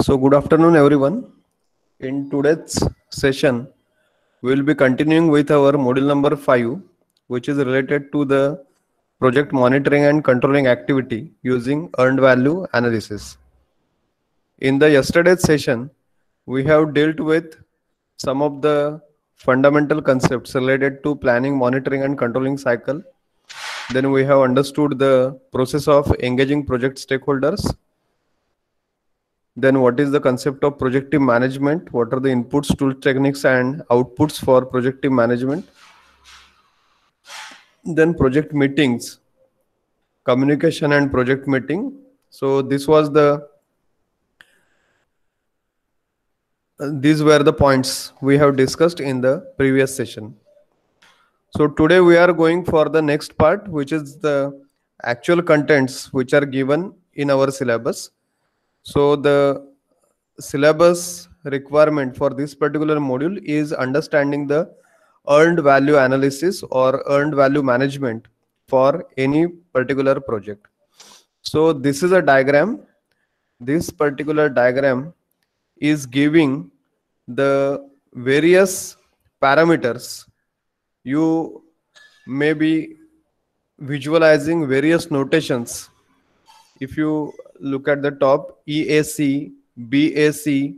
So, good afternoon, everyone. In today's session, we will be continuing with our module number 5, which is related to the project monitoring and controlling activity using earned value analysis. In the yesterday's session, we have dealt with some of the fundamental concepts related to planning, monitoring, and controlling cycle. Then we have understood the process of engaging project stakeholders. Then what is the concept of project team management? What are the inputs, tools, techniques, and outputs for project team management? Then project meetings, communication and project meeting. So these were the points we have discussed in the previous session. So today we are going for the next part, which is the actual contents which are given in our syllabus. So the syllabus requirement for this particular module is understanding the earned value analysis or earned value management for any particular project. So this is a diagram. This particular diagram is giving the various parameters. You may be visualizing various notations. If you look at the top, EAC, BAC,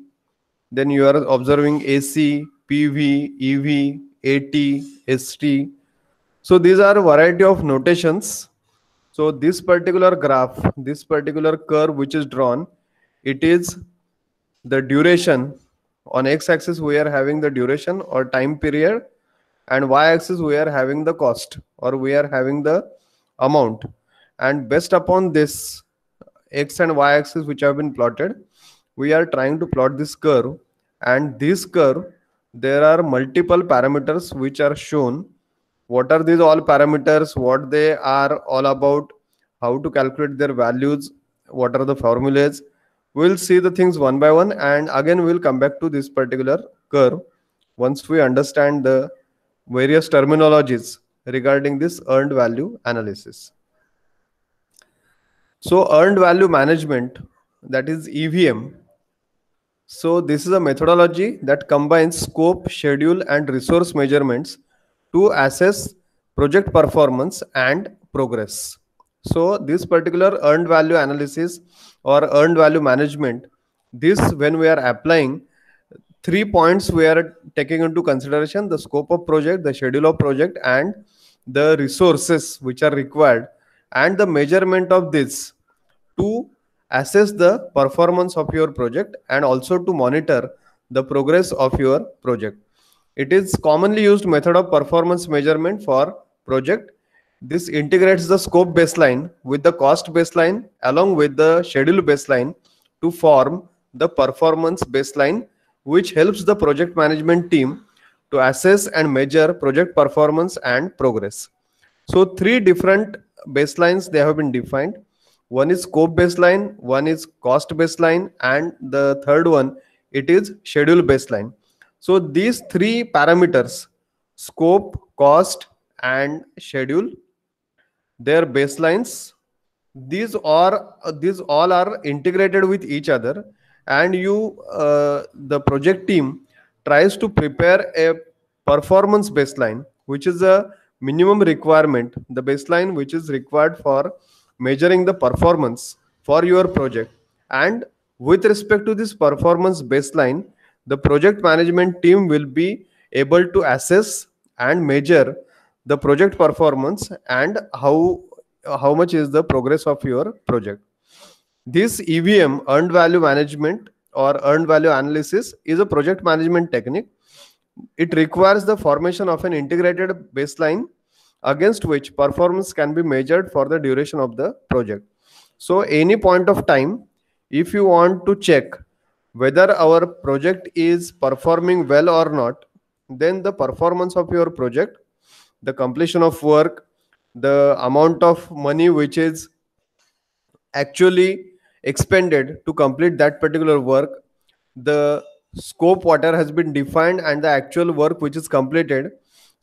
then you are observing AC, PV, EV, AT, ST. So these are a variety of notations. So this particular graph, this particular curve which is drawn, it is the duration. On x-axis we are having the duration or time period, and y-axis we are having the cost or we are having the amount. And based upon this x and y-axis which have been plotted, we are trying to plot this curve. And this curve, there are multiple parameters which are shown. What are these all parameters, what they are all about, how to calculate their values, what are the formulas. We'll see the things one by one, and again we'll come back to this particular curve once we understand the various terminologies regarding this earned value analysis. So earned value management, that is EVM. So this is a methodology that combines scope, schedule, and resource measurements to assess project performance and progress. So this particular earned value analysis or earned value management, this when we are applying, 3 points we are taking into consideration: the scope of project, the schedule of project, and the resources which are required, and the measurement of this to assess the performance of your project and also to monitor the progress of your project. It is commonly used method of performance measurement for project. This integrates the scope baseline with the cost baseline along with the schedule baseline to form the performance baseline, which helps the project management team to assess and measure project performance and progress. So 3 different baselines they have been defined. One is scope baseline, one is cost baseline, and the third one, it is schedule baseline. So these 3 parameters, scope, cost, and schedule, their baselines, these all are integrated with each other, and the project team tries to prepare a performance baseline, which is a minimum requirement, the baseline which is required for measuring the performance for your project. And with respect to this performance baseline, the project management team will be able to assess and measure the project performance and how much is the progress of your project. This EVM, earned value management or earned value analysis, is a project management technique. It requires the formation of an integrated baseline against which performance can be measured for the duration of the project. So any point of time, if you want to check whether our project is performing well or not, then the performance of your project, the completion of work, the amount of money which is actually expended to complete that particular work, the scope whatever has been defined, and the actual work which is completed.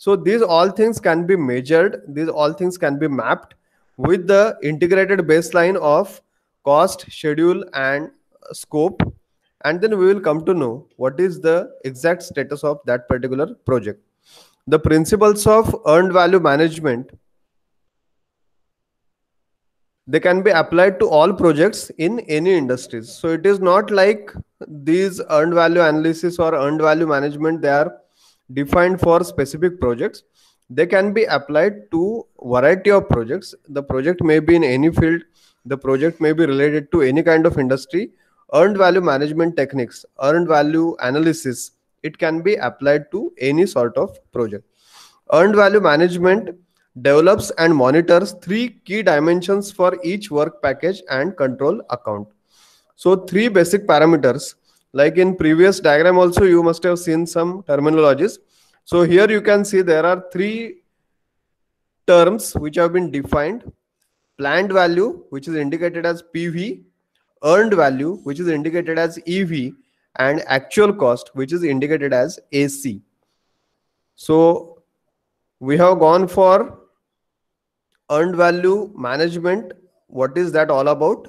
So these all things can be measured, these all things can be mapped with the integrated baseline of cost, schedule, and scope. and then we will come to know what is the exact status of that particular project. The principles of earned value management, they can be applied to all projects in any industries. So it is not like these earned value analysis or earned value management, they are defined for specific projects. They can be applied to variety of projects. The project may be in any field, the project may be related to any kind of industry. Earned value management techniques, earned value analysis, it can be applied to any sort of project. Earned value management develops and monitors three key dimensions for each work package and control account. So three basic parameters, like in previous diagram also you must have seen some terminologies. So here you can see there are three terms which have been defined: planned value, which is indicated as PV, earned value, which is indicated as EV, and actual cost, which is indicated as AC. So we have gone for earned value management. What is that all about?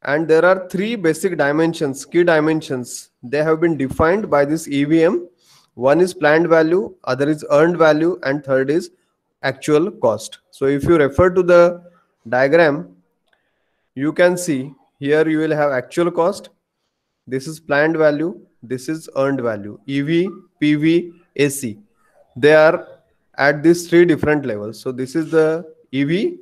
And there are three basic dimensions, key dimensions. They have been defined by this EVM. One is planned value, other is earned value, and third is actual cost. So if you refer to the diagram, you can see here you will have actual cost, this is planned value, this is earned value, EV, PV, AC. They are at these three different levels. So this is the EV,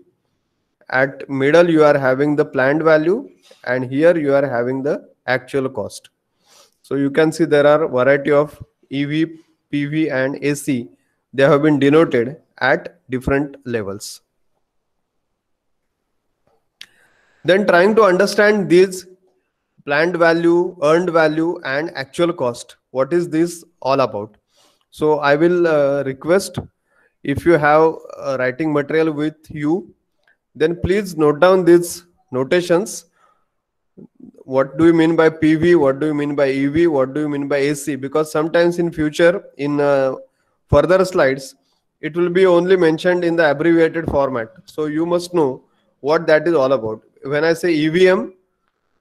at middle you are having the planned value, and here you are having the actual cost. So you can see there are variety of EV, PV, and AC. They have been denoted at different levels. Then trying to understand these planned value, earned value, and actual cost, what is this all about? So I will request, if you have writing material with you, then please note down these notations. What do you mean by PV? What do you mean by EV? What do you mean by AC? Because sometimes in future, in further slides, it will be only mentioned in the abbreviated format. So you must know what that is all about. When I say EVM,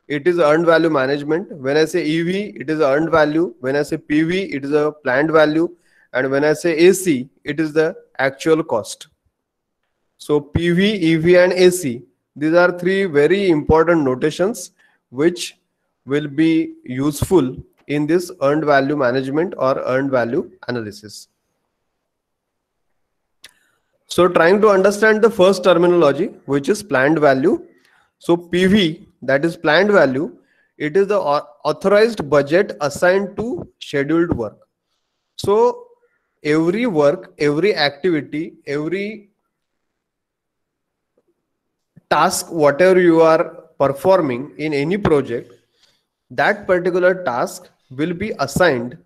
it is earned value management. When I say EV, it is earned value. When I say PV, it is a planned value. And when I say AC, it is the actual cost. So PV, EV, and AC, these are three very important notations which will be useful in this earned value management or earned value analysis. So trying to understand the first terminology, which is planned value. So PV, that is planned value, it is the authorized budget assigned to scheduled work. So every work, every activity, every task, whatever you are performing in any project, that particular task will be assigned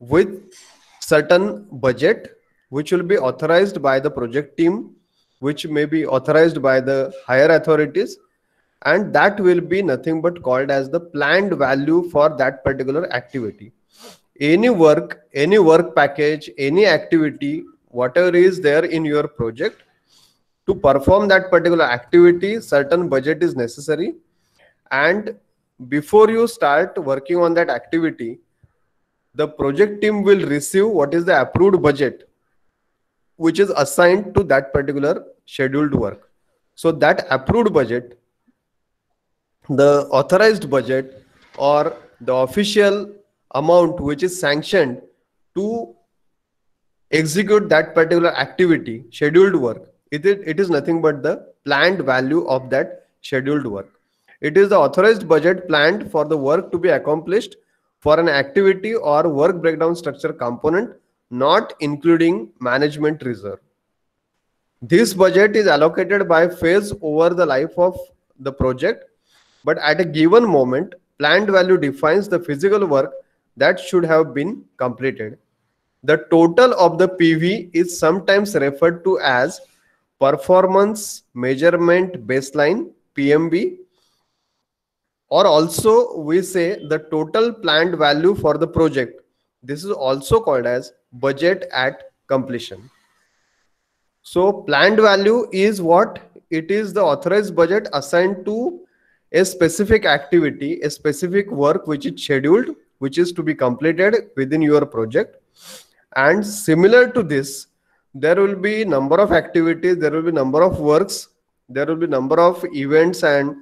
with certain budget which will be authorized by the project team, which may be authorized by the higher authorities, and that will be nothing but called as the planned value for that particular activity. Any work package, any activity, whatever is there in your project, to perform that particular activity, certain budget is necessary. And before you start working on that activity, the project team will receive what is the approved budget which is assigned to that particular scheduled work. So that approved budget, the authorized budget, or the official amount which is sanctioned to execute that particular activity, scheduled work, it is nothing but the planned value of that scheduled work. It is the authorized budget planned for the work to be accomplished for an activity or work breakdown structure component, not including management reserve. This budget is allocated by phase over the life of the project, but at a given moment, planned value defines the physical work that should have been completed. The total of the PV is sometimes referred to as performance measurement baseline, PMB, or also we say the total planned value for the project. This is also called as budget at completion. So planned value is what? It is the authorized budget assigned to a specific activity, a specific work which is scheduled, which is to be completed within your project. And similar to this, there will be number of activities, there will be number of works, there will be number of events and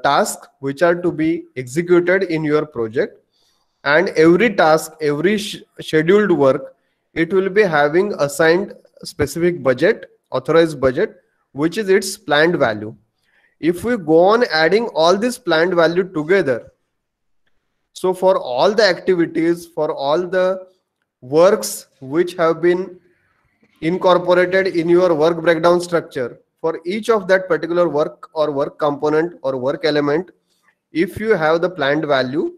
tasks which are to be executed in your project. And every task, every scheduled work, it will be having assigned specific budget, authorized budget, which is its planned value. If we go on adding all this planned value together, so for all the activities, for all the works which have been incorporated in your work breakdown structure, for each of that particular work or work component or work element, if you have the planned value,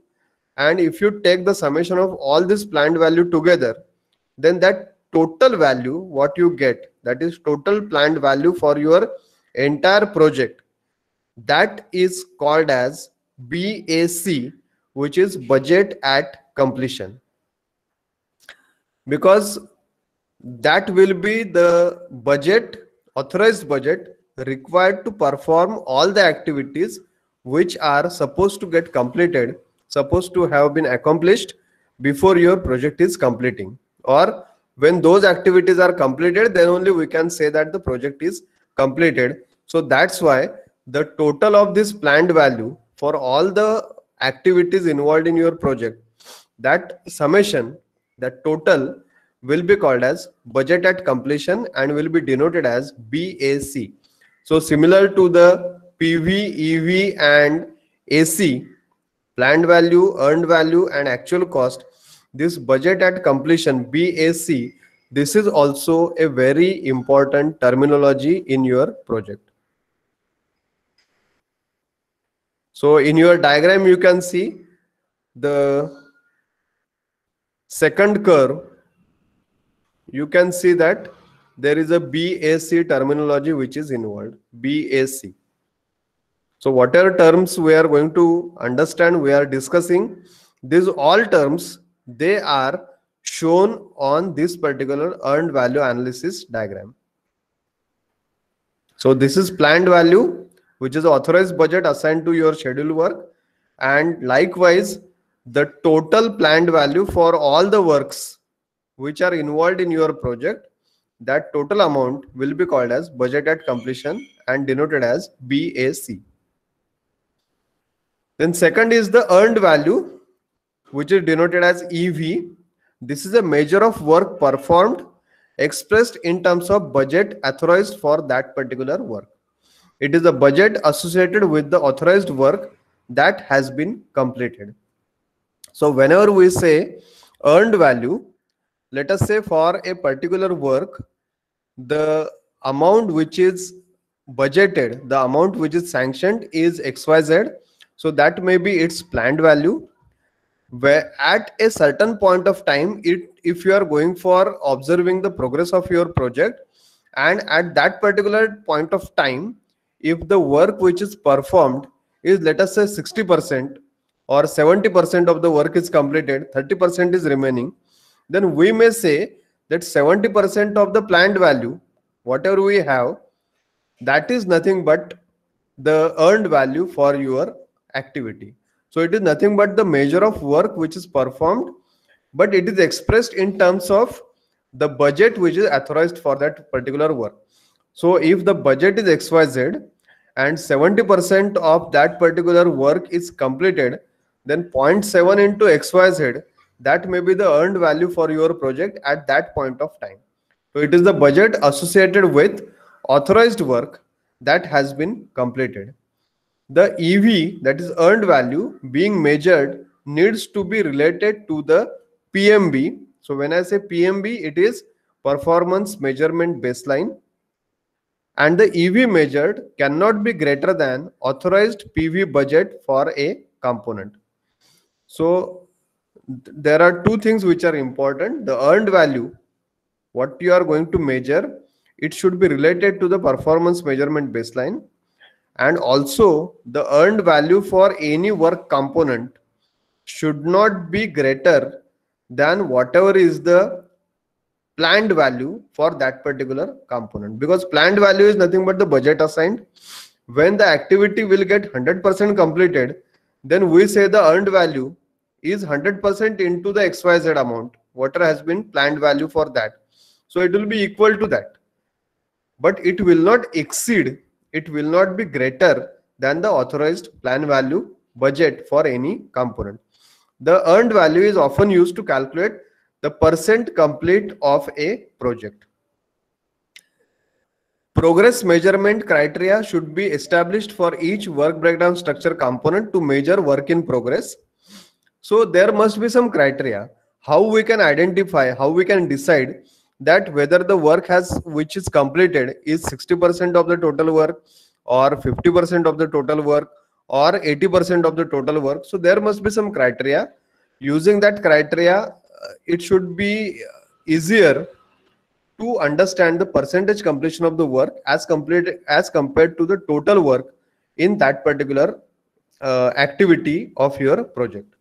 and if you take the summation of all this planned value together, then that total value what you get, that is total planned value for your entire project, that is called as BAC, which is budget at completion. Because that will be the budget, authorized budget required to perform all the activities which are supposed to get completed, supposed to have been accomplished before your project is completing. Or when those activities are completed, then only we can say that the project is completed. So that's why the total of this planned value for all the activities involved in your project, that summation, that total will be called as budget at completion and will be denoted as BAC. So similar to the PV, EV and AC, planned value, earned value and actual cost, this budget at completion, BAC, this is also a very important terminology in your project. So in your diagram, you can see the second curve. You can see that there is a BAC terminology which is involved, BAC. So whatever terms we are going to understand, we are discussing, these all terms, they are shown on this particular earned value analysis diagram. So this is planned value, which is authorized budget assigned to your scheduled work, and likewise the total planned value for all the works which are involved in your project, that total amount will be called as budget at completion and denoted as BAC. Then second is the earned value, which is denoted as EV. This is a measure of work performed expressed in terms of budget authorized for that particular work. It is a budget associated with the authorized work that has been completed. So whenever we say earned value, let us say for a particular work, the amount which is budgeted, the amount which is sanctioned is XYZ. So that may be its planned value. Where at a certain point of time, if you are going for observing the progress of your project, and at that particular point of time, if the work which is performed is, let us say 60% or 70% of the work is completed, 30% is remaining, then we may say that 70% of the planned value, whatever we have, that is nothing but the earned value for your activity. So it is nothing but the measure of work which is performed, but it is expressed in terms of the budget which is authorized for that particular work. So if the budget is XYZ and 70% of that particular work is completed, then 0.7 into XYZ, that may be the earned value for your project at that point of time. So it is the budget associated with authorized work that has been completed. The EV, that is earned value, being measured needs to be related to the PMB. So when I say PMB, it is performance measurement baseline. And the EV measured cannot be greater than authorized PV budget for a component. So there are two things which are important. The earned value, what you are going to measure, it should be related to the performance measurement baseline. And also the earned value for any work component should not be greater than whatever is the planned value for that particular component, because planned value is nothing but the budget assigned. When the activity will get 100% completed, then we say the earned value is 100% into the XYZ amount, whatever has been planned value for that. So it will be equal to that. But it will not exceed, it will not be greater than the authorized plan value budget for any component. The earned value is often used to calculate the percent complete of a project. Progress measurement criteria should be established for each work breakdown structure component to measure work in progress. So there must be some criteria how we can identify, how we can decide that whether the work has which is completed is 60% of the total work or 50% of the total work or 80% of the total work. So there must be some criteria. Using that criteria, it should be easier to understand the percentage completion of the work as compared to the total work in that particular activity of your project.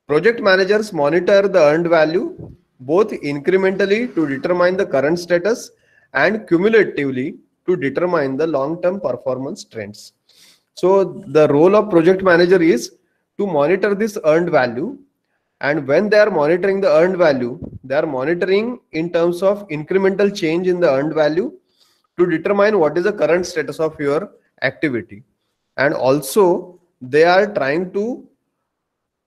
Project managers monitor the earned value both incrementally to determine the current status and cumulatively to determine the long-term performance trends. So the role of project manager is to monitor this earned value, and when they are monitoring the earned value, they are monitoring in terms of incremental change in the earned value to determine what is the current status of your activity, and also they are trying to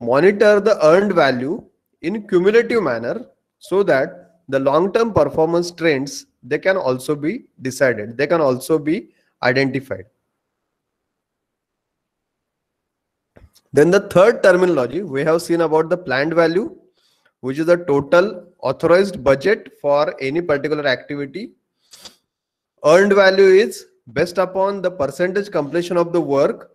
monitor the earned value in cumulative manner so that the long term performance trends they can also be decided, they can also be identified. Then the third terminology we have seen about the planned value, which is the total authorized budget for any particular activity. Earned value is based upon the percentage completion of the work,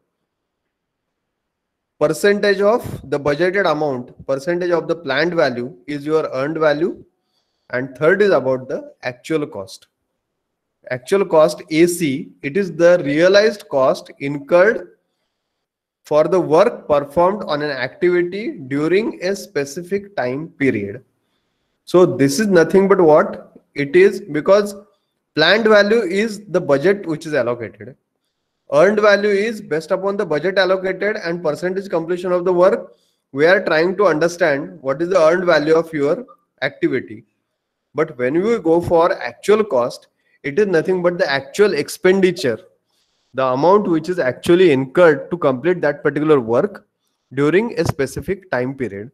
percentage of the budgeted amount, percentage of the planned value is your earned value. And third is about the actual cost. Actual cost, AC, it is the realized cost incurred for the work performed on an activity during a specific time period. So this is nothing but what it is, because planned value is the budget which is allocated. Earned value is based upon the budget allocated and percentage completion of the work. We are trying to understand what is the earned value of your activity. But when we go for actual cost, it is nothing but the actual expenditure, the amount which is actually incurred to complete that particular work during a specific time period.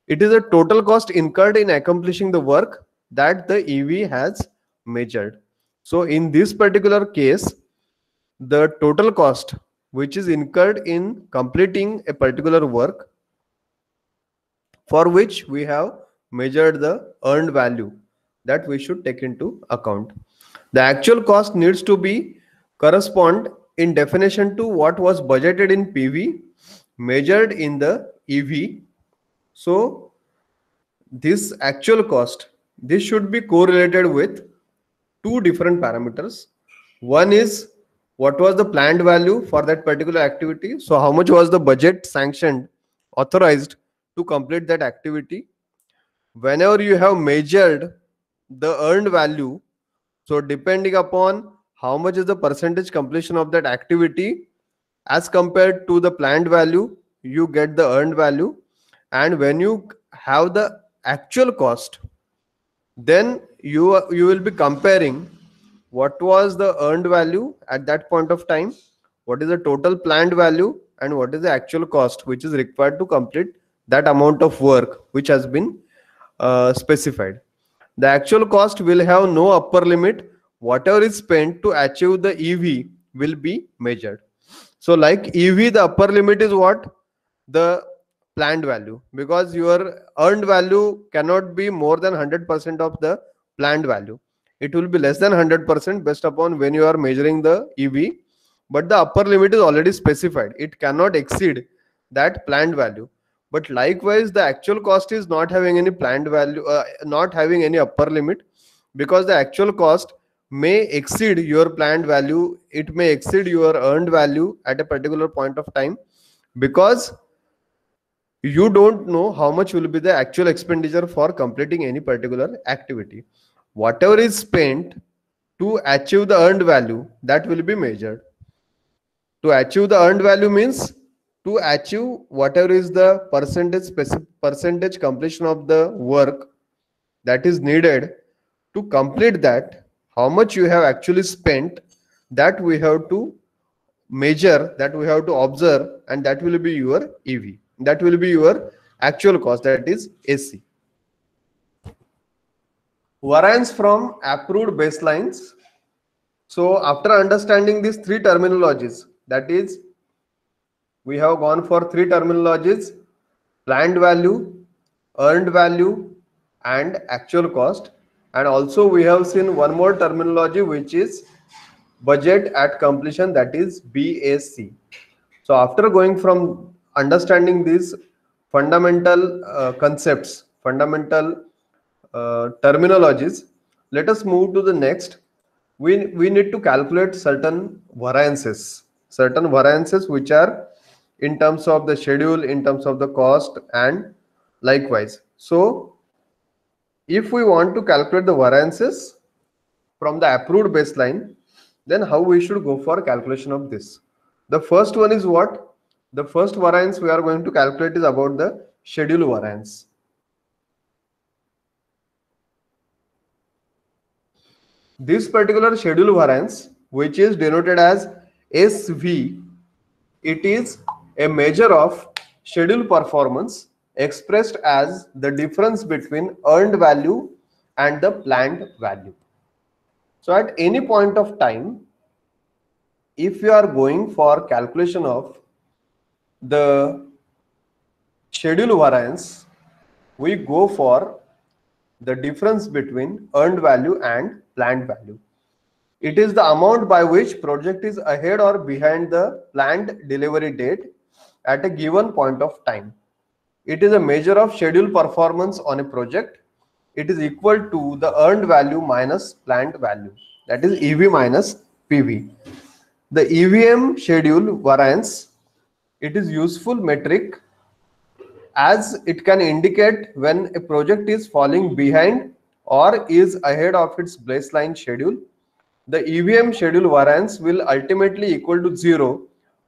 It is a total cost incurred in accomplishing the work that the EV has measured. So in this particular case, the total cost which is incurred in completing a particular work for which we have measured the earned value, that we should take into account. The actual cost needs to be correspond in definition to what was budgeted in PV measured in the EV. So this actual cost, this should be correlated with two different parameters. One is what was the planned value for that particular activity. So how much was the budget sanctioned, authorized to complete that activity. Whenever you have measured the earned value, so depending upon how much is the percentage completion of that activity as compared to the planned value, you get the earned value. And when you have the actual cost, then you will be comparing what was the earned value at that point of time, what is the total planned value, and what is the actual cost which is required to complete that amount of work which has been specified. The actual cost will have no upper limit. Whatever is spent to achieve the EV will be measured. So like EV, the upper limit is what? The planned value, because your earned value cannot be more than 100% of the planned value. It will be less than 100% based upon when you are measuring the EV, but the upper limit is already specified. It cannot exceed that planned value. But likewise, the actual cost is not having any planned value, not having any upper limit, because the actual cost may exceed your planned value. It may exceed your earned value at a particular point of time, because you don't know how much will be the actual expenditure for completing any particular activity. Whatever is spent to achieve the earned value that will be measured. To achieve the earned value means to achieve whatever is the percentage completion of the work that is needed to complete that, how much you have actually spent, that we have to measure, that we have to observe, and that will be your EV, that will be your actual cost, that is AC. Variance from approved baselines. So after understanding these three terminologies, that is, we have gone for three terminologies: planned value, earned value, and actual cost. And also we have seen one more terminology, which is budget at completion, that is BAC. So after going from understanding these fundamental concepts, fundamental terminologies, let us move to the next. We need to calculate certain variances which are in terms of the schedule, in terms of the cost, and likewise. So if we want to calculate the variances from the approved baseline, then how we should go for calculation of this? The first one is what? The first variance we are going to calculate is about the schedule variance. This particular schedule variance, which is denoted as SV, it is a measure of schedule performance expressed as the difference between earned value and the planned value. So at any point of time, if you are going for calculation of the schedule variance, we go for the difference between earned value and planned value. It is the amount by which project is ahead or behind the planned delivery date at a given point of time. It is a measure of schedule performance on a project. It is equal to the earned value minus planned value, that is EV minus PV. The EVM schedule variance, it is useful metric as it can indicate when a project is falling behind or is ahead of its baseline schedule. The EVM schedule variance will ultimately equal to 0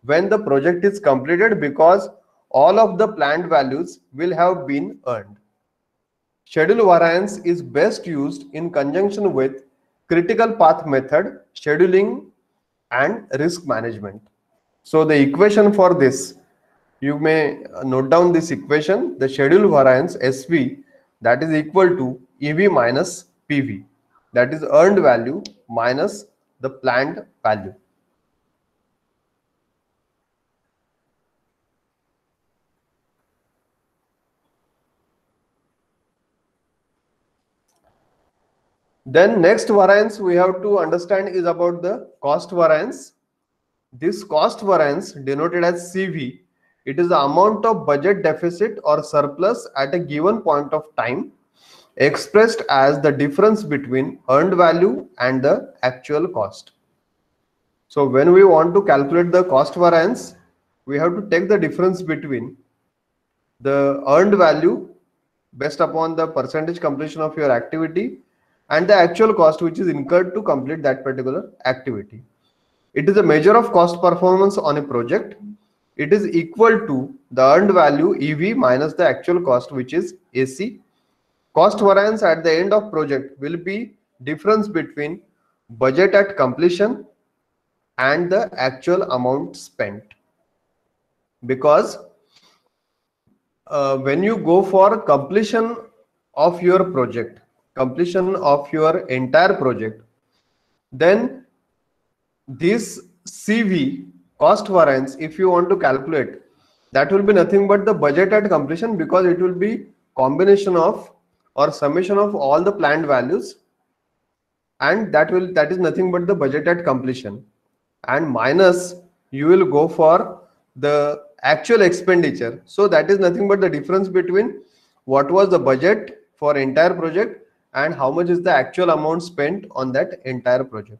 when the project is completed, because all of the planned values will have been earned. Schedule variance is best used in conjunction with critical path method, scheduling, and risk management. So the equation for this, you may note down this equation: the schedule variance SV, that is equal to EV minus PV, that is earned value minus the planned value. Then next variance we have to understand is about the cost variance. This cost variance, denoted as CV, it is the amount of budget deficit or surplus at a given point of time, expressed as the difference between earned value and the actual cost. So when we want to calculate the cost variance, we have to take the difference between the earned value based upon the percentage completion of your activity and the actual cost which is incurred to complete that particular activity. It is a measure of cost performance on a project. It is equal to the earned value EV minus the actual cost, which is AC. Cost variance at the end of project will be difference between budget at completion and the actual amount spent. Because when you go for completion of your project, completion of your entire project, then this CV, cost variance, if you want to calculate, that will be nothing but the budget at completion, because it will be combination of or summation of all the planned values, and that is nothing but the budget at completion, and minus you will go for the actual expenditure. So that is nothing but the difference between what was the budget for entire project and how much is the actual amount spent on that entire project.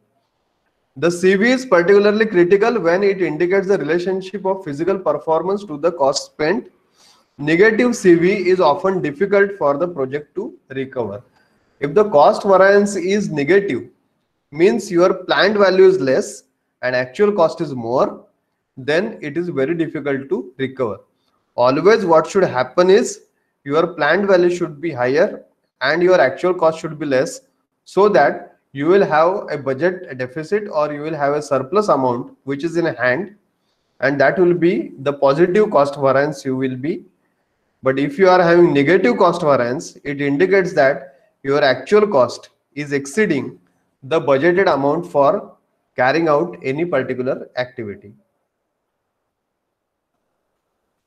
The CV is particularly critical when it indicates the relationship of physical performance to the cost spent. Negative CV is often difficult for the project to recover. If the cost variance is negative, means your planned value is less and actual cost is more, then it is very difficult to recover. Always what should happen is your planned value should be higher and your actual cost should be less, so that you will have a budget deficit or you will have a surplus amount which is in hand, and that will be the positive cost variance you will be. But if you are having negative cost variance, it indicates that your actual cost is exceeding the budgeted amount for carrying out any particular activity.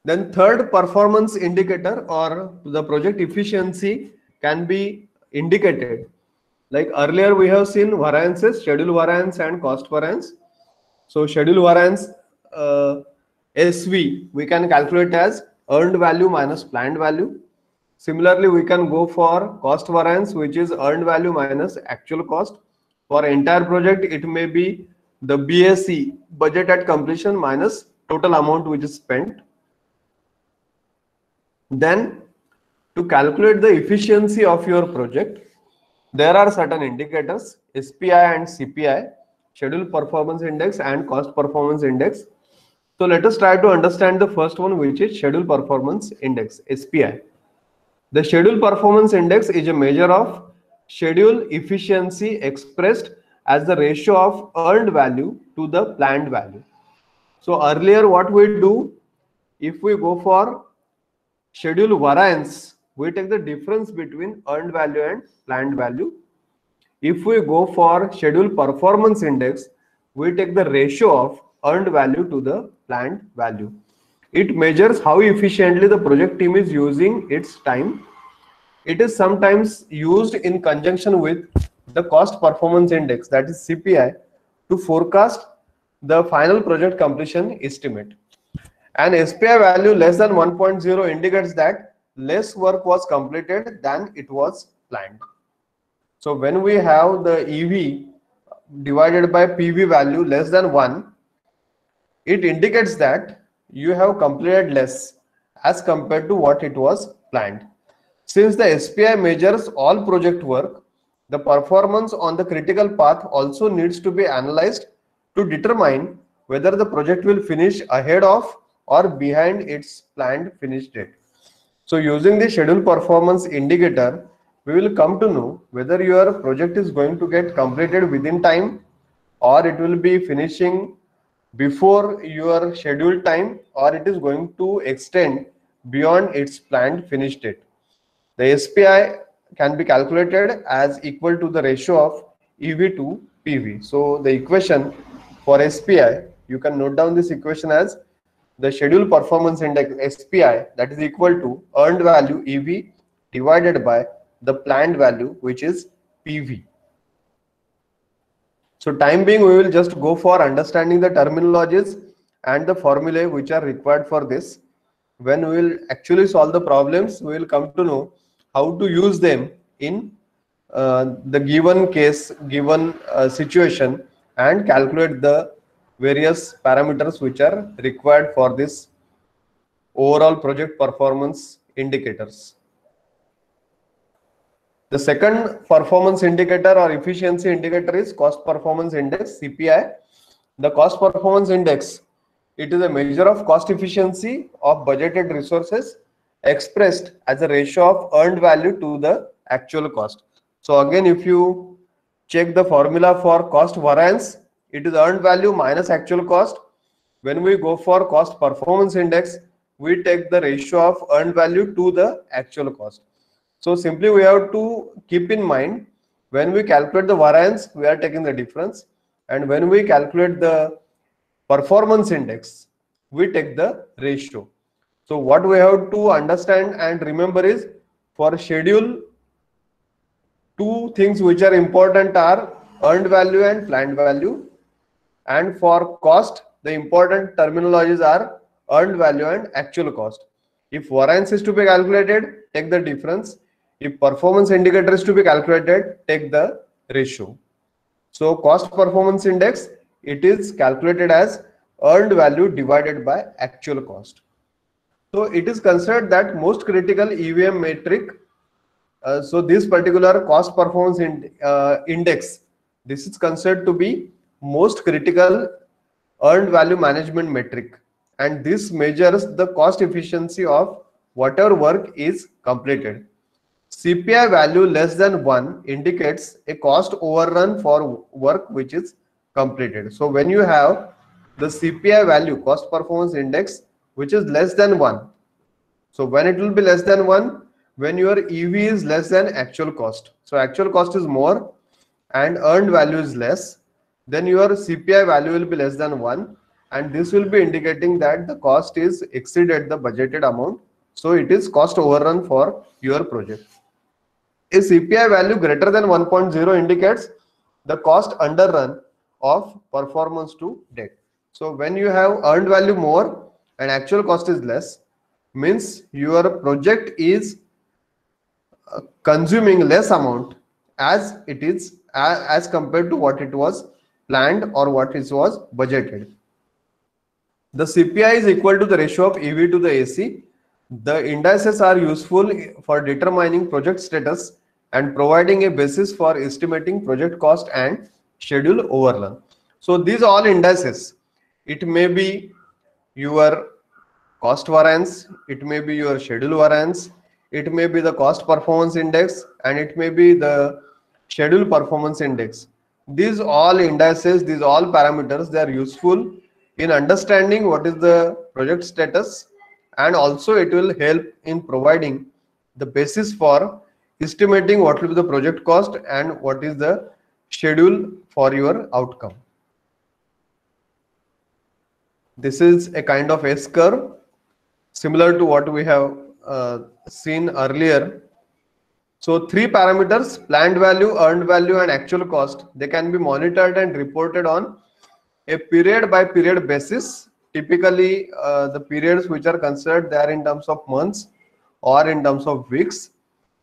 Then third performance indicator or the project efficiency can be indicated. Like earlier we have seen variances, schedule variance and cost variance. So schedule variance, SV, we can calculate as earned value minus planned value. Similarly, we can go for cost variance, which is earned value minus actual cost. For entire project, it may be the BAC, budget at completion, minus total amount which is spent. Then to calculate the efficiency of your project, there are certain indicators, SPI and CPI, schedule performance index and cost performance index. So let us try to understand the first one, which is schedule performance index, SPI. The schedule performance index is a measure of schedule efficiency expressed as the ratio of earned value to the planned value. So earlier what we do, if we go for schedule variance, we take the difference between earned value and planned value. If we go for schedule performance index, we take the ratio of earned value to the planned value. It measures how efficiently the project team is using its time. It is sometimes used in conjunction with the cost performance index, that is CPI, to forecast the final project completion estimate. An SPI value less than 1.0 indicates that less work was completed than it was planned. So when we have the EV divided by PV value less than 1, it indicates that you have completed less as compared to what it was planned. Since the SPI measures all project work, the performance on the critical path also needs to be analyzed to determine whether the project will finish ahead of or behind its planned finish date. So using the schedule performance indicator, we will come to know whether your project is going to get completed within time or it will be finishing before your scheduled time or it is going to extend beyond its planned finish date. The SPI can be calculated as equal to the ratio of EV to PV. So the equation for SPI, you can note down this equation as the schedule performance index SPI, that is equal to earned value EV divided by the planned value, which is PV. So time being, we will just go for understanding the terminologies and the formulae which are required for this. When we will actually solve the problems, we will come to know how to use them in the given case, given situation, and calculate the various parameters which are required for this overall project performance indicators. The second performance indicator or efficiency indicator is cost performance index, CPI. The cost performance index, it is a measure of cost efficiency of budgeted resources expressed as a ratio of earned value to the actual cost. So again, if you check the formula for cost variance, it is earned value minus actual cost. When we go for cost performance index, we take the ratio of earned value to the actual cost. So simply we have to keep in mind, when we calculate the variance, we are taking the difference, and when we calculate the performance index, we take the ratio. So what we have to understand and remember is, for schedule, two things which are important are earned value and planned value, and for cost, the important terminologies are earned value and actual cost. If variance is to be calculated, take the difference. If performance indicator is to be calculated, take the ratio. So cost performance index, it is calculated as earned value divided by actual cost. So it is considered that most critical EVM metric. So this particular cost performance index, This is considered to be most critical earned value management metric, and this measures the cost efficiency of whatever work is completed. CPI value less than 1 indicates a cost overrun for work which is completed. So when you have the CPI value, cost performance index, which is less than 1, so when it will be less than 1, when your EV is less than actual cost. So actual cost is more and earned value is less, then your CPI value will be less than 1, and this will be indicating that the cost is exceeded the budgeted amount. So it is cost overrun for your project. A CPI value greater than 1.0 indicates the cost underrun of performance to date. So when you have earned value more and actual cost is less, means your project is consuming less amount as it is as compared to what it was planned or what it was budgeted. The CPI is equal to the ratio of EV to the AC. The indices are useful for determining project status and providing a basis for estimating project cost and schedule overrun. So these all indices, it may be your cost variance, it may be your schedule variance, it may be the cost performance index, and it may be the schedule performance index. These all indices, these all parameters, they are useful in understanding what is the project status, and also it will help in providing the basis for estimating what will be the project cost and what is the schedule for your outcome. This is a kind of S curve similar to what we have seen earlier. So three parameters: planned value, earned value, and actual cost. They can be monitored and reported on a period by period basis. Typically, the periods which are considered there in terms of months or in terms of weeks,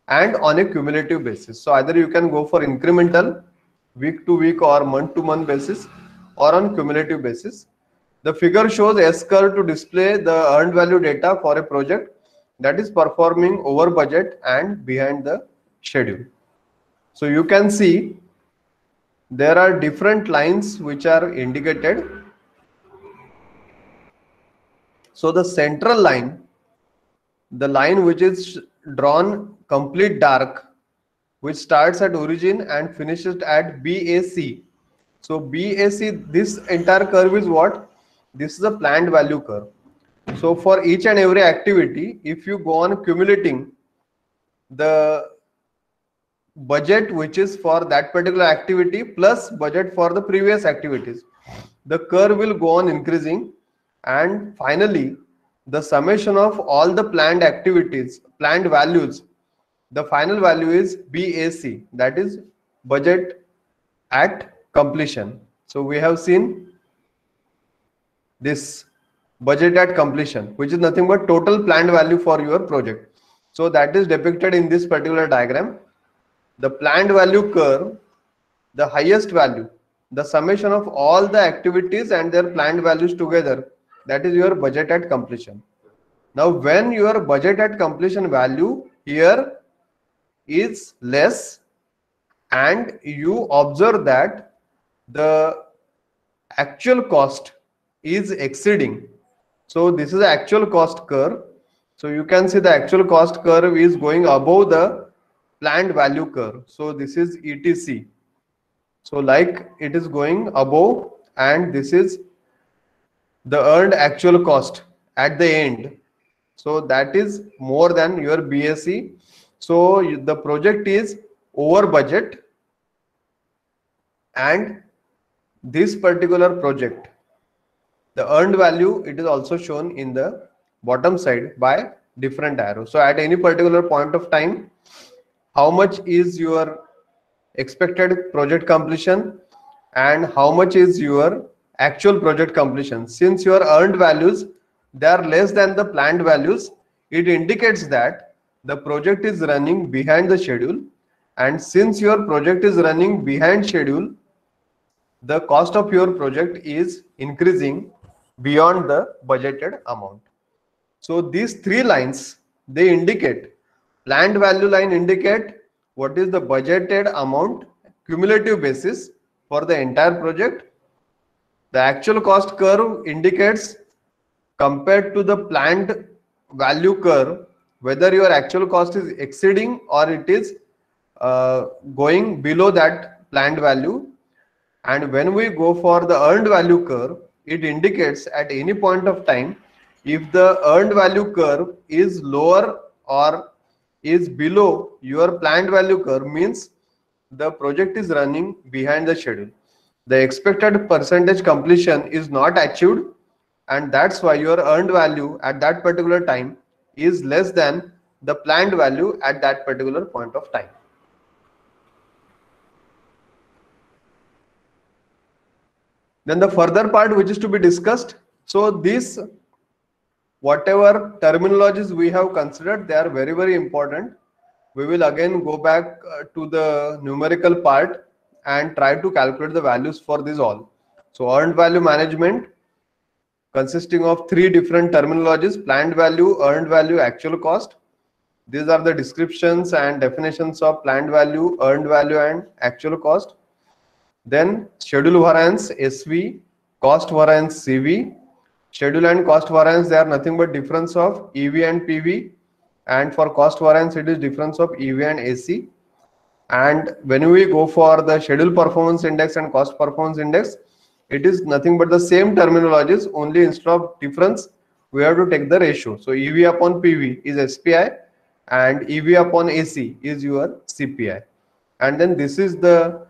and on a cumulative basis. So either you can go for incremental, week to week or month to month basis, or on cumulative basis. The figure shows S curve to display the earned value data for a project that is performing over budget and behind the schedule. So you can see there are different lines which are indicated. So the central line, the line which is drawn complete dark, which starts at origin and finishes at BAC. So BAC, this entire curve is what? This is a planned value curve. So for each and every activity, if you go on accumulating the budget which is for that particular activity plus budget for the previous activities, the curve will go on increasing, and finally the summation of all the planned activities, planned values, the final value is BAC, that is budget at completion. So we have seen this budget at completion, which is nothing but total planned value for your project. So that is depicted in this particular diagram. The planned value curve, the highest value, the summation of all the activities and their planned values together, that is your budget at completion. Now when your budget at completion value here is less and you observe that the actual cost is exceeding, so this is the actual cost curve. So you can see the actual cost curve is going above the planned value curve. So this is ETC. So like it is going above, and this is the earned actual cost at the end. So that is more than your BAC. So the project is over budget, and this particular project, the earned value, it is also shown in the bottom side by different arrows. So at any particular point of time, how much is your expected project completion and how much is your actual project completion. Since your earned values, they are less than the planned values, it indicates that the project is running behind the schedule, and since your project is running behind schedule, the cost of your project is increasing beyond the budgeted amount. So these three lines, they indicate, planned value line indicate what is the budgeted amount cumulative basis, for the entire project. The actual cost curve indicates, compared to the planned value curve, whether your actual cost is exceeding or it is going below that planned value. And when we go for the earned value curve, it indicates at any point of time if the earned value curve is lower or is below your planned value curve, means the project is running behind the schedule. The expected percentage completion is not achieved, and that's why your earned value at that particular time is less than the planned value at that particular point of time. Then the further part which is to be discussed. So this, whatever terminologies we have considered, they are very, very important. We will again go back to the numerical part and try to calculate the values for this all. So earned value management consisting of three different terminologies: planned value, earned value, actual cost. These are the descriptions and definitions of planned value, earned value, and actual cost. Then schedule variance, SV, cost variance, CV. Schedule and cost variance, they are nothing but difference of EV and PV, and for cost variance it is difference of EV and AC. And when we go for the schedule performance index and cost performance index, it is nothing but the same terminologies, only instead of difference we have to take the ratio. So EV upon PV is SPI and EV upon AC is your CPI. And then this is the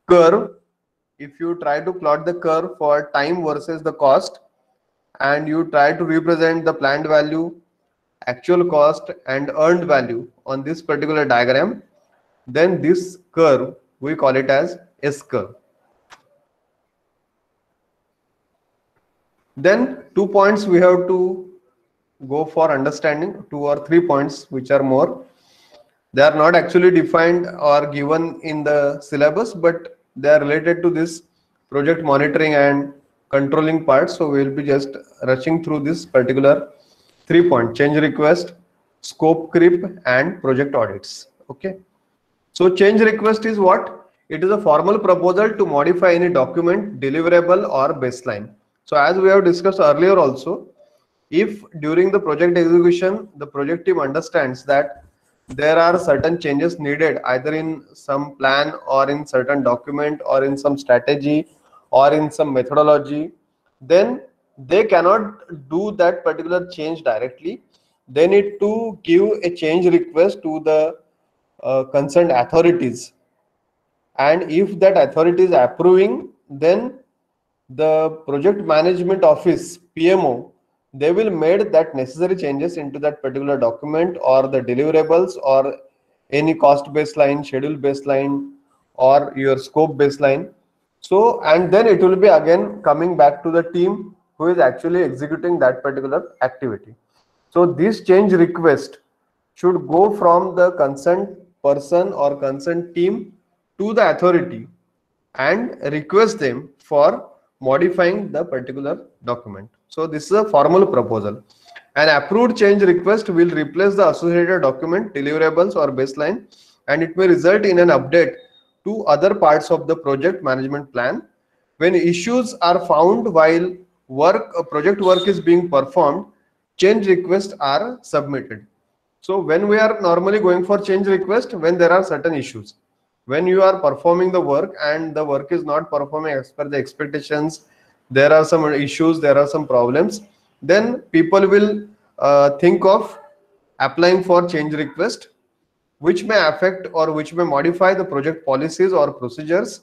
curve. If you try to plot the curve for time versus the cost, and you try to represent the planned value, actual cost, and earned value on this particular diagram, then this curve we call it as S curve. Then 2 points we have to go for understanding, 2 or 3 points which are more. They are not actually defined or given in the syllabus, but they are related to this project monitoring and controlling part. So we will be just rushing through this particular 3 point: change request, scope creep, and project audits. Okay. So change request is what? It is a formal proposal to modify any document, deliverable, or baseline. So as we have discussed earlier also, if during the project execution the project team understands that there are certain changes needed either in some plan or in certain document or in some strategy or in some methodology, then they cannot do that particular change directly. They need to give a change request to the concerned authorities, and if that authority is approving, then the project management office, PMO, they will make that necessary changes into that particular document or the deliverables or any cost baseline, schedule baseline, or your scope baseline. So, and then it will be again coming back to the team who is actually executing that particular activity. So this change request should go from the concerned person or concerned team to the authority and request them for modifying the particular document. So this is a formal proposal. An approved change request will replace the associated document, deliverables, or baseline, and it may result in an update to other parts of the project management plan. When issues are found while project work is being performed, change requests are submitted. So when we are normally going for change request, when there are certain issues, when you are performing the work and the work is not performing as per the expectations, there are some issues, there are some problems, then people will think of applying for change request, which may affect or which may modify the project policies or procedures.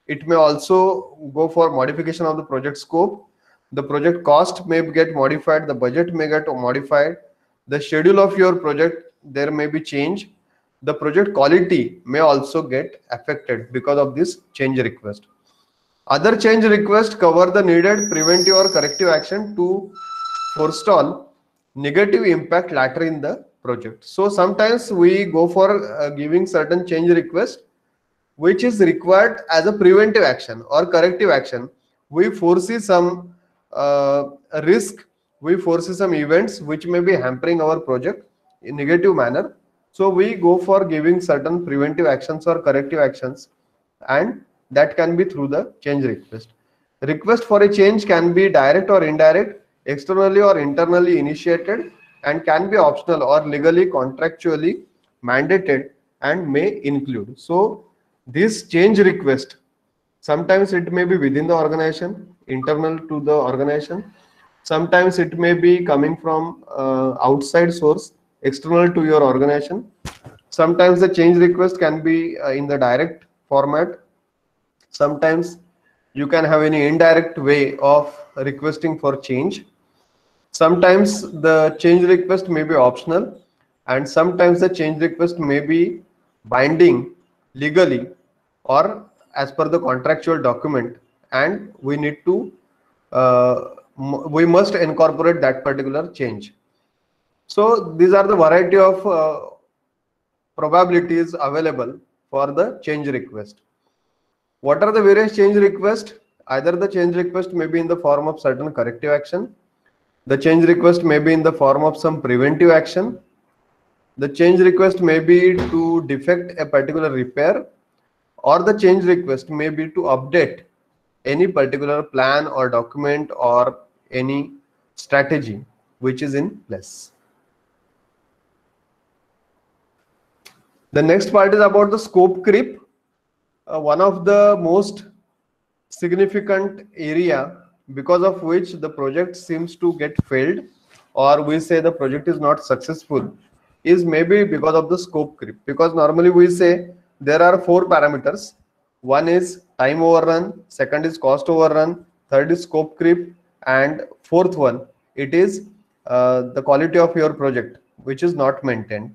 It may also go for modification of the project scope. The project cost may get modified, the budget may get modified, the schedule of your project, there may be change. The project quality may also get affected because of this change request. Other change requests cover the needed preventive or corrective action to forestall negative impact later in the project. So sometimes we go for giving certain change request which is required as a preventive action or corrective action. We foresee some risk, we foresee some events which may be hampering our project in negative manner. So we go for giving certain preventive actions or corrective actions, and that can be through the change request. Request for a change can be direct or indirect, externally or internally initiated, and can be optional or legally contractually mandated and may include. So this change request, sometimes it may be within the organization, internal to the organization. Sometimes it may be coming from outside source, external to your organization. Sometimes the change request can be in the direct format. Sometimes you can have any indirect way of requesting for change. Sometimes the change request may be optional, and sometimes the change request may be binding legally or as per the contractual document, and we need to we must incorporate that particular change. So these are the variety of probabilities available for the change request. What are the various change requests? Either the change request may be in the form of certain corrective action, the change request may be in the form of some preventive action, the change request may be to defect a particular repair, or the change request may be to update any particular plan or document or any strategy which is in place. The next part is about the scope creep. One of the most significant area because of which the project seems to get failed, or we say the project is not successful, is maybe because of the scope creep. Because normally we say there are 4 parameters. One is time overrun, second is cost overrun, third is scope creep, and fourth one, it is the quality of your project which is not maintained.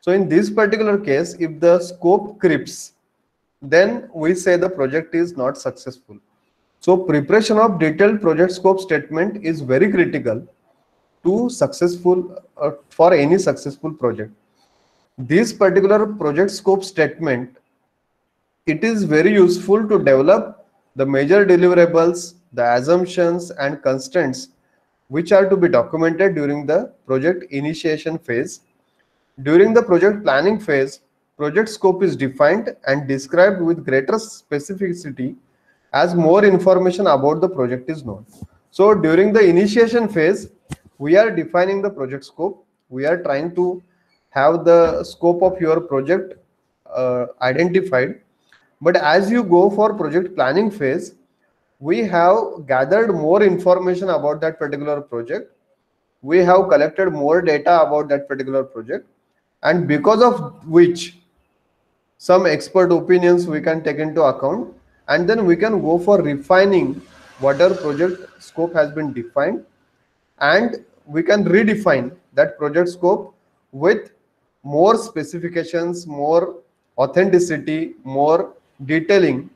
So in this particular case, if the scope creeps, then we say the project is not successful. So preparation of detailed project scope statement is very critical to successful for any successful project. This particular project scope statement, it is very useful to develop the major deliverables, the assumptions and constraints which are to be documented during the project initiation phase. During the project planning phase, project scope is defined and described with greater specificity as more information about the project is known. So during the initiation phase, we are defining the project scope. We are trying to have the scope of your project identified. But as you go for project planning phase, we have gathered more information about that particular project. We have collected more data about that particular project, and because of which some expert opinions we can take into account, and then we can go for refining whatever project scope has been defined, and we can redefine that project scope with more specifications, more authenticity, more detailing,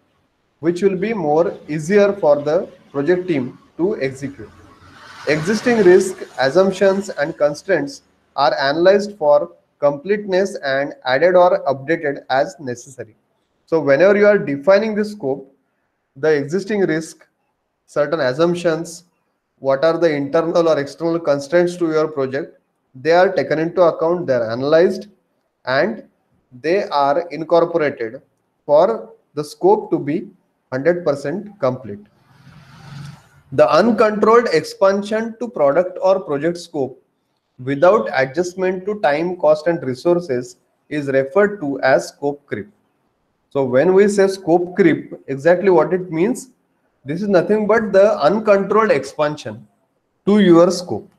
which will be more easier for the project team to execute. Existing risk, assumptions and constraints are analyzed for completeness and added or updated as necessary. So whenever you are defining the scope, the existing risk, certain assumptions, what are the internal or external constraints to your project, they are taken into account, they are analyzed, and they are incorporated for the scope to be 100% complete. The uncontrolled expansion to product or project scope without adjustment to time, cost and resources is referred to as scope creep. So when we say scope creep, exactly what it means, this is nothing but the uncontrolled expansion to your scope.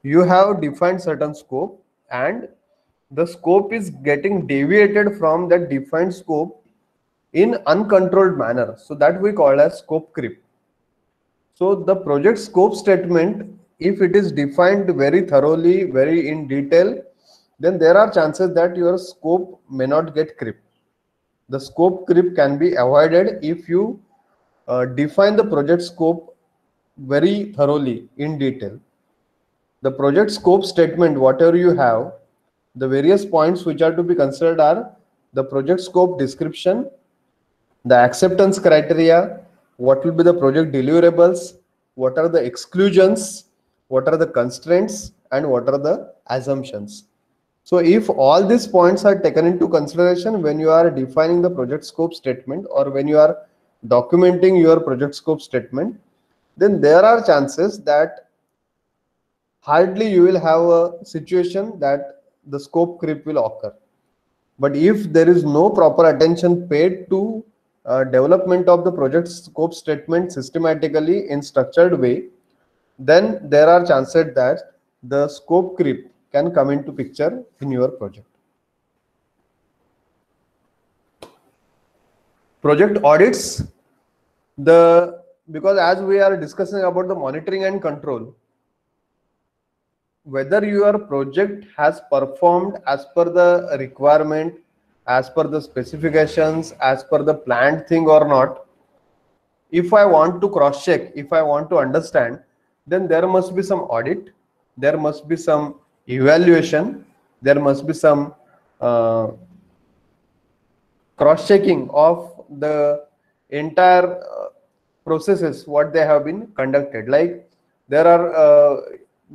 You have defined certain scope, and the scope is getting deviated from that defined scope in uncontrolled manner. So that we call as scope creep. So the project scope statement, if it is defined very thoroughly, very in detail, then there are chances that your scope may not get creep. The scope creep can be avoided if you define the project scope very thoroughly in detail. The project scope statement, whatever you have, the various points which are to be considered are the project scope description, the acceptance criteria, what will be the project deliverables, what are the exclusions, what are the constraints, and what are the assumptions. So if all these points are taken into consideration when you are defining the project scope statement, or when you are documenting your project scope statement, then there are chances that hardly you will have a situation that the scope creep will occur. But if there is no proper attention paid to development of the project scope statement systematically in structured way, then there are chances that the scope creep can come into picture in your project. Project audits, the because as we are discussing about the monitoring and control, whether your project has performed as per the requirement, as per the specifications, as per the planned thing or not, if I want to cross check, if I want to understand, then there must be some audit, there must be some evaluation, there must be some cross checking of the entire processes what they have been conducted. Like there are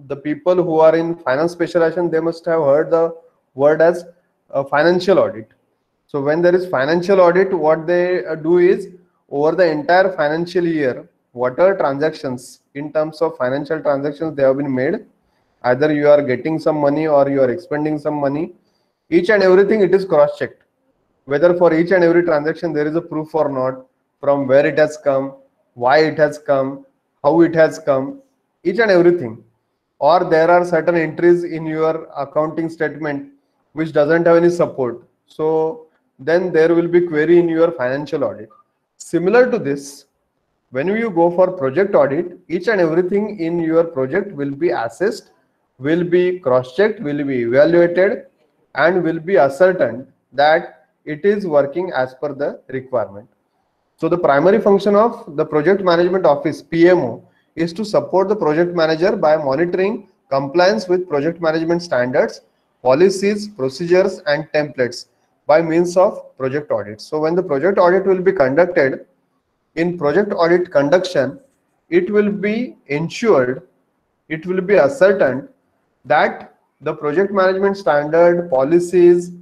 the people who are in finance specialization, they must have heard the word as financial audit. So when there is financial audit, what they do is over the entire financial year, what are transactions in terms of financial transactions they have been made, either you are getting some money or you are expending some money, each and everything it is cross checked, whether for each and every transaction there is a proof or not, from where it has come, why it has come, how it has come, each and everything. Or there are certain entries in your accounting statement which doesn't have any support, so then there will be query in your financial audit. Similar to this, when you go for project audit, each and everything in your project will be assessed, will be cross-checked, will be evaluated, and will be ascertained that it is working as per the requirement. So the primary function of the project management office, PMO, is to support the project manager by monitoring compliance with project management standards, policies, procedures, and templates by means of project audit. So when the project audit will be conducted, in project audit conduction, it will be ensured, it will be ascertained that the project management standard, policies,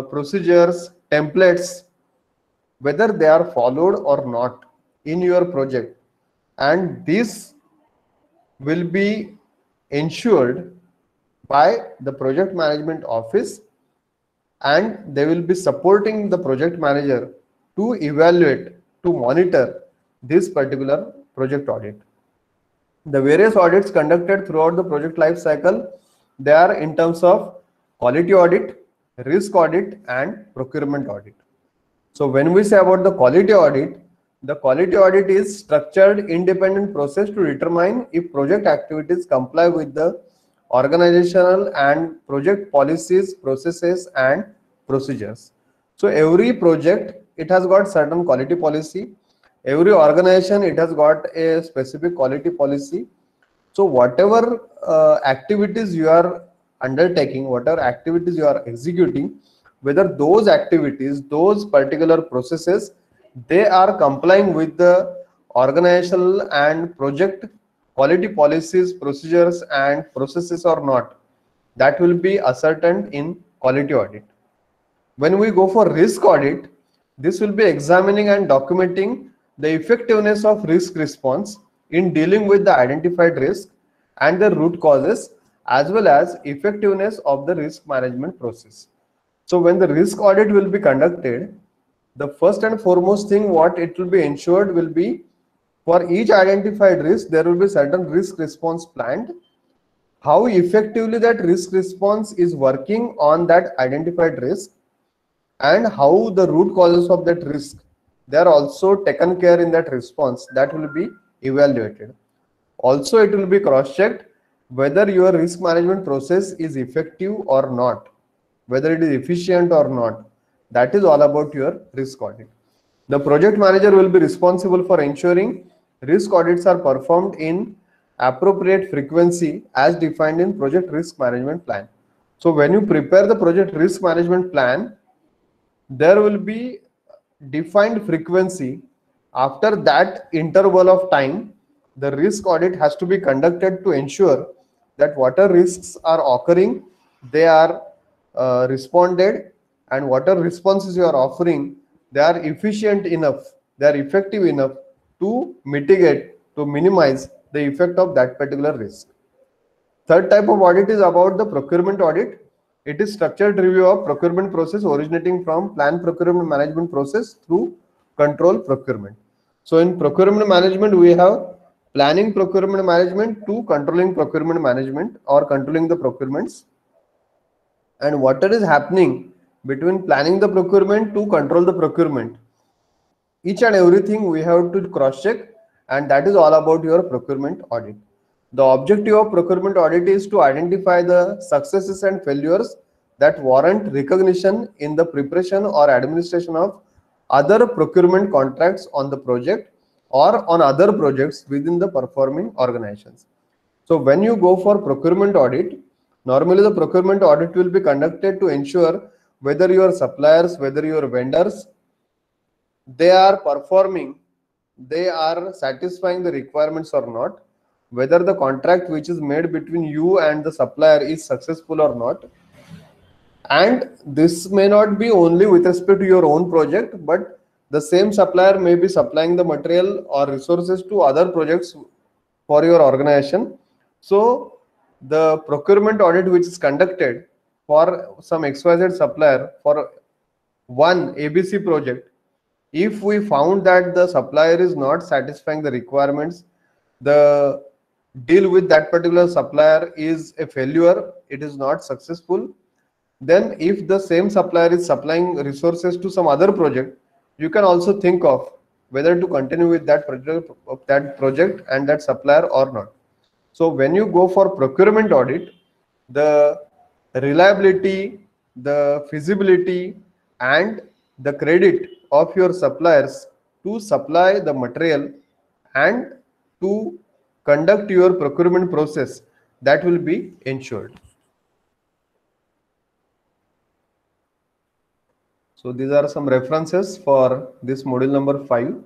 procedures, templates, whether they are followed or not in your project, and this will be ensured by the project management office, and they will be supporting the project manager to evaluate, to monitor this particular project audit. The various audits conducted throughout the project life cycle, they are in terms of quality audit, risk audit, and procurement audit. So when we say about the quality audit is structured independent process to determine if project activities comply with the organizational and project policies, processes, and procedures. So every project, it has got certain quality policy. Every organization, it has got a specific quality policy. So whatever activities you are undertaking, whatever activities you are executing, whether those activities, those particular processes, they are complying with the organizational and project quality policies, procedures, and processes or not, that will be ascertained in quality audit. When we go for risk audit, this will be examining and documenting the effectiveness of risk response in dealing with the identified risk and the root causes, as well as effectiveness of the risk management process. So when the risk audit will be conducted, the first and foremost thing what it will be ensured will be, for each identified risk, there will be certain risk response planned, how effectively that risk response is working on that identified risk, and how the root causes of that risk, they are also taken care in that response, that will be evaluated. Also it will be cross checked whether your risk management process is effective or not, whether it is efficient or not. That is all about your risk audit. The project manager will be responsible for ensuring risk audits are performed in appropriate frequency as defined in project risk management plan. So when you prepare the project risk management plan, there will be defined frequency. After that interval of time, the risk audit has to be conducted to ensure that whatever risks are occurring, they are responded, and whatever responses you are offering, they are efficient enough they are effective enough to mitigate, to minimize the effect of that particular risk. Third type of audit is about the procurement audit. It is structured review of procurement process originating from plan procurement management process through control procurement. So in procurement management, we have planning procurement management to controlling procurement management or controlling the procurements. And what is happening between planning the procurement to control the procurement, each and everything we have to cross check, and that is all about your procurement audit. The objective of procurement audit is to identify the successes and failures that warrant recognition in the preparation or administration of other procurement contracts on the project or on other projects within the performing organizations. So when you go for procurement audit, normally the procurement audit will be conducted to ensure whether your suppliers, whether your vendors, they are performing, they are satisfying the requirements or not, whether the contract which is made between you and the supplier is successful or not. And this may not be only with respect to your own project, but the same supplier may be supplying the material or resources to other projects for your organization. So the procurement audit which is conducted for some XYZ supplier for one ABC project, if we found that the supplier is not satisfying the requirements, the deal with that particular supplier is a failure, it is not successful, then if the same supplier is supplying resources to some other project, you can also think of whether to continue with that project and that supplier or not. So when you go for procurement audit, the reliability, the feasibility, and the credit of your suppliers to supply the material and to conduct your procurement process, that will be ensured. So these are some references for this module number 5.